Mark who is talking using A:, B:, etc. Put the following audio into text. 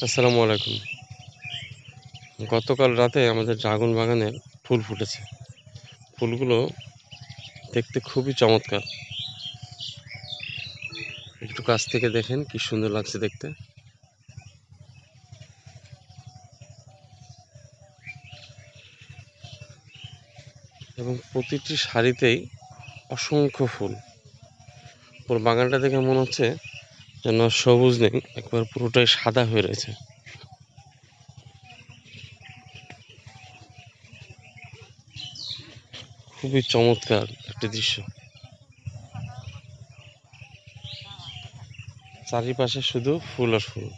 A: আসসালামু আলাইকুম। গতকাল রাতে আমাদের ড্রাগন বাগানের ফুল ফুটেছে। ফুলগুলো দেখতে খুবই চমৎকার। একটু কাছ থেকে দেখেন কি সুন্দর লাগছে দেখতে। এবং প্রতিটি সারিতেই অসংখ্য ফুল। পুরো বাগানটা দেখে মনে হচ্ছে যেন সবুজ নেই, একবার পুরোটাই সাদা হয়ে রয়েছে। খুবই চমৎকার একটি দৃশ্য। চারিপাশে শুধু ফুল আর ফুল।